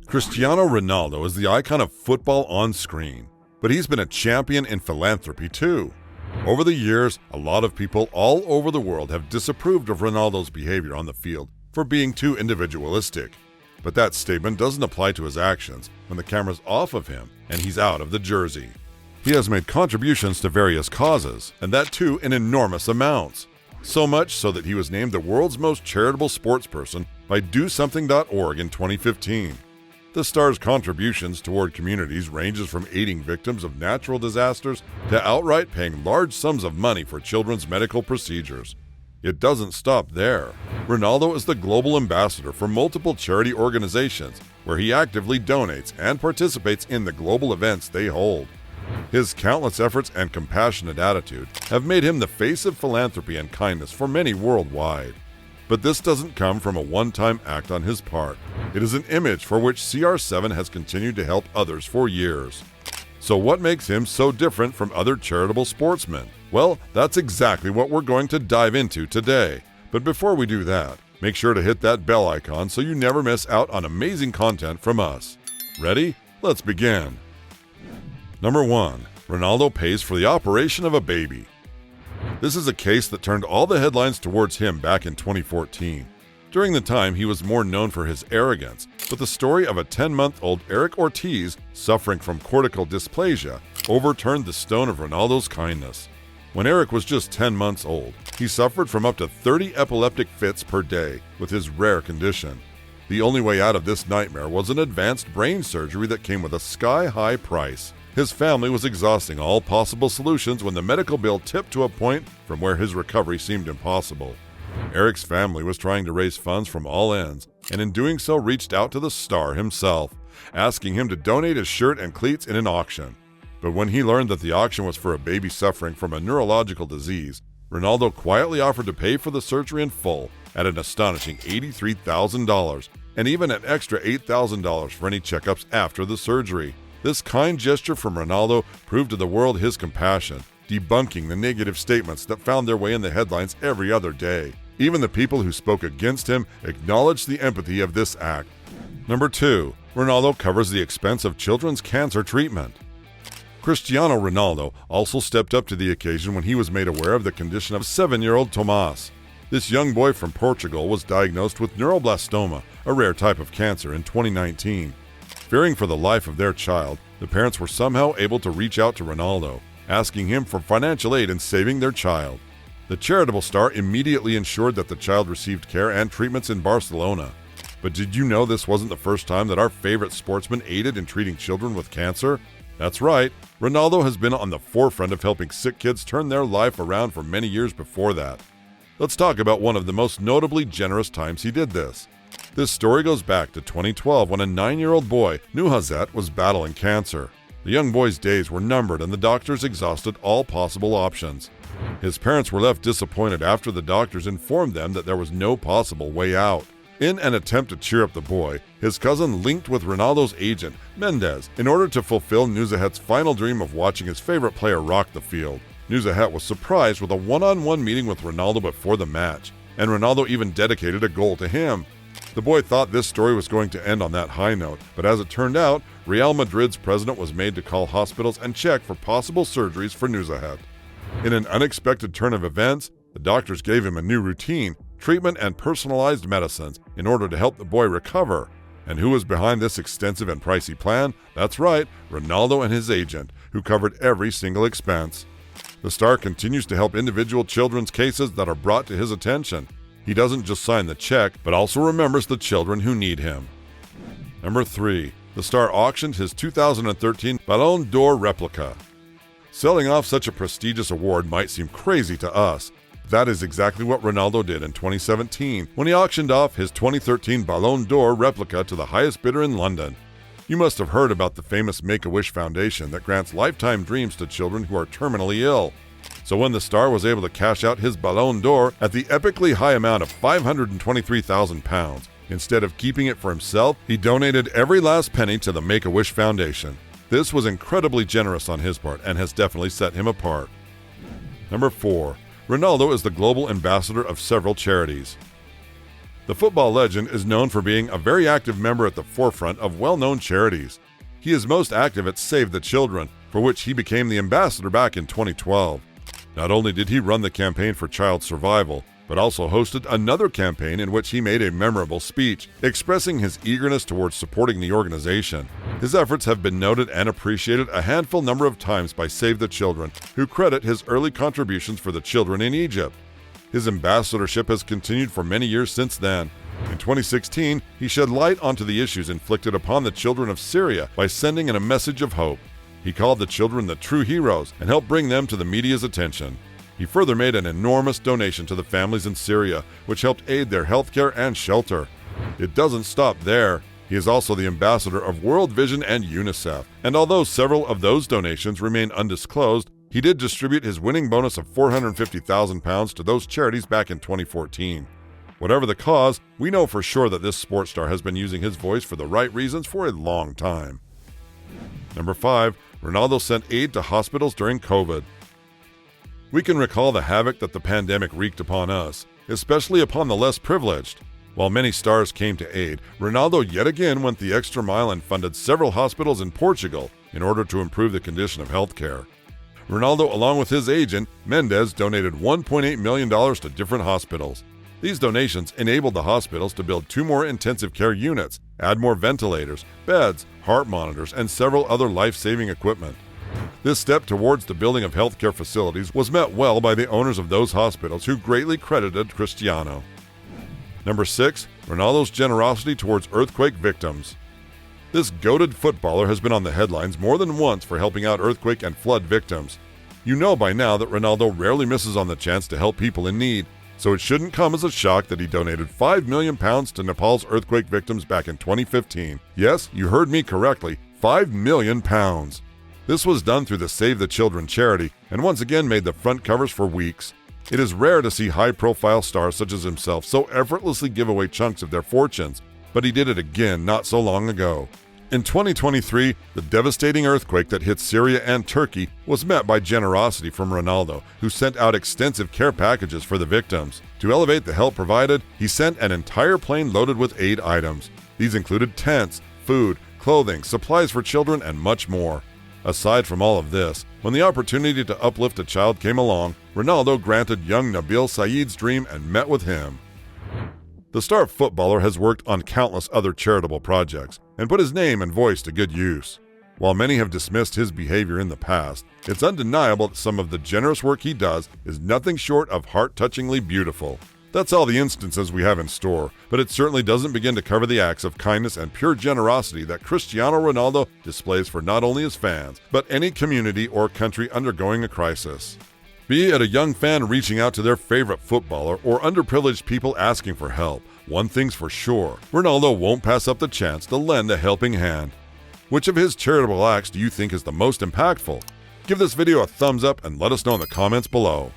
Cristiano Ronaldo is the icon of football on screen, but he's been a champion in philanthropy too. Over the years, a lot of people all over the world have disapproved of Ronaldo's behavior on the field for being too individualistic. But that statement doesn't apply to his actions when the camera's off of him and he's out of the jersey. He has made contributions to various causes, and that too in enormous amounts. So much so that he was named the world's most charitable sportsperson by DoSomething.org in 2015. The star's contributions toward communities ranges from aiding victims of natural disasters to outright paying large sums of money for children's medical procedures. It doesn't stop there. Ronaldo is the global ambassador for multiple charity organizations where he actively donates and participates in the global events they hold. His countless efforts and compassionate attitude have made him the face of philanthropy and kindness for many worldwide. But this doesn't come from a one-time act on his part. It is an image for which CR7 has continued to help others for years. So what makes him so different from other charitable sportsmen? Well, that's exactly what we're going to dive into today. But before we do that, make sure to hit that bell icon so you never miss out on amazing content from us. Ready? Let's begin. Number 1. Ronaldo pays for the operation of a baby. This is a case that turned all the headlines towards him back in 2014. During the time, he was more known for his arrogance, but the story of a 10-month-old Eric Ortiz suffering from cortical dysplasia overturned the stone of Ronaldo's kindness. When Eric was just 10 months old, he suffered from up to 30 epileptic fits per day with his rare condition. The only way out of this nightmare was an advanced brain surgery that came with a sky-high price. His family was exhausting all possible solutions when the medical bill tipped to a point from where his recovery seemed impossible. Eric's family was trying to raise funds from all ends, and in doing so reached out to the star himself, asking him to donate his shirt and cleats in an auction. But when he learned that the auction was for a baby suffering from a neurological disease, Ronaldo quietly offered to pay for the surgery in full at an astonishing $83,000, and even an extra $8,000 for any checkups after the surgery. This kind gesture from Ronaldo proved to the world his compassion, debunking the negative statements that found their way in the headlines every other day. Even the people who spoke against him acknowledged the empathy of this act. Number 2. Ronaldo covers the expense of children's cancer treatment. Cristiano Ronaldo also stepped up to the occasion when he was made aware of the condition of 7-year-old Tomás. This young boy from Portugal was diagnosed with neuroblastoma, a rare type of cancer, in 2019. Fearing for the life of their child, the parents were somehow able to reach out to Ronaldo, asking him for financial aid in saving their child. The charitable star immediately ensured that the child received care and treatments in Barcelona. But did you know this wasn't the first time that our favorite sportsman aided in treating children with cancer? That's right, Ronaldo has been on the forefront of helping sick kids turn their life around for many years before that. Let's talk about one of the most notably generous times he did this. This story goes back to 2012 when a 9-year-old boy, Nuhazet, was battling cancer. The young boy's days were numbered and the doctors exhausted all possible options. His parents were left disappointed after the doctors informed them that there was no possible way out. In an attempt to cheer up the boy, his cousin linked with Ronaldo's agent, Mendes, in order to fulfill Nuzahet's final dream of watching his favorite player rock the field. Nuzahet was surprised with a one-on-one meeting with Ronaldo before the match, and Ronaldo even dedicated a goal to him. The boy thought this story was going to end on that high note, but as it turned out, Real Madrid's president was made to call hospitals and check for possible surgeries for Nuzahet. In an unexpected turn of events, the doctors gave him a new routine, treatment, and personalized medicines in order to help the boy recover. And who was behind this extensive and pricey plan? That's right, Ronaldo and his agent, who covered every single expense. The star continues to help individual children's cases that are brought to his attention. He doesn't just sign the check, but also remembers the children who need him. Number 3. The star auctioned his 2013 Ballon d'Or replica. Selling off such a prestigious award might seem crazy to us. That is exactly what Ronaldo did in 2017 when he auctioned off his 2013 Ballon d'Or replica to the highest bidder in London. You must have heard about the famous Make-A-Wish Foundation that grants lifetime dreams to children who are terminally ill. So when the star was able to cash out his Ballon d'Or at the epically high amount of £523,000, instead of keeping it for himself, he donated every last penny to the Make-A-Wish Foundation. This was incredibly generous on his part and has definitely set him apart. Number 4. Ronaldo is the global ambassador of several charities. The football legend is known for being a very active member at the forefront of well-known charities. He is most active at Save the Children, for which he became the ambassador back in 2012. Not only did he run the campaign for child survival, but also hosted another campaign in which he made a memorable speech, expressing his eagerness towards supporting the organization. His efforts have been noted and appreciated a handful number of times by Save the Children, who credit his early contributions for the children in Egypt. His ambassadorship has continued for many years since then. In 2016, he shed light onto the issues inflicted upon the children of Syria by sending in a message of hope. He called the children the true heroes and helped bring them to the media's attention. He further made an enormous donation to the families in Syria, which helped aid their healthcare and shelter. It doesn't stop there. He is also the ambassador of World Vision and UNICEF, and although several of those donations remain undisclosed, he did distribute his winning bonus of £450,000 to those charities back in 2014. Whatever the cause, we know for sure that this sports star has been using his voice for the right reasons for a long time. Number 5. Ronaldo sent aid to hospitals during COVID. We can recall the havoc that the pandemic wreaked upon us, especially upon the less privileged. While many stars came to aid, Ronaldo yet again went the extra mile and funded several hospitals in Portugal in order to improve the condition of healthcare. Ronaldo, along with his agent, Mendes, donated $1.8 million to different hospitals. These donations enabled the hospitals to build 2 more intensive care units, add more ventilators, beds, heart monitors, and several other life-saving equipment. This step towards the building of healthcare facilities was met well by the owners of those hospitals, who greatly credited Cristiano. Number 6. Ronaldo's generosity towards earthquake victims. This goated footballer has been on the headlines more than once for helping out earthquake and flood victims. You know by now that Ronaldo rarely misses on the chance to help people in need, so it shouldn't come as a shock that he donated £5 million to Nepal's earthquake victims back in 2015. Yes, you heard me correctly, £5 million. This was done through the Save the Children charity, and once again made the front covers for weeks. It is rare to see high-profile stars such as himself so effortlessly give away chunks of their fortunes, but he did it again not so long ago. In 2023, the devastating earthquake that hit Syria and Turkey was met by generosity from Ronaldo, who sent out extensive care packages for the victims. To elevate the help provided, he sent an entire plane loaded with aid items. These included tents, food, clothing, supplies for children, and much more. Aside from all of this, when the opportunity to uplift a child came along, Ronaldo granted young Nabil Saeed's dream and met with him. The star footballer has worked on countless other charitable projects and put his name and voice to good use. While many have dismissed his behavior in the past, it's undeniable that some of the generous work he does is nothing short of heart-touchingly beautiful. That's all the instances we have in store, but it certainly doesn't begin to cover the acts of kindness and pure generosity that Cristiano Ronaldo displays for not only his fans, but any community or country undergoing a crisis. Be it a young fan reaching out to their favorite footballer or underprivileged people asking for help, one thing's for sure, Ronaldo won't pass up the chance to lend a helping hand. Which of his charitable acts do you think is the most impactful? Give this video a thumbs up and let us know in the comments below.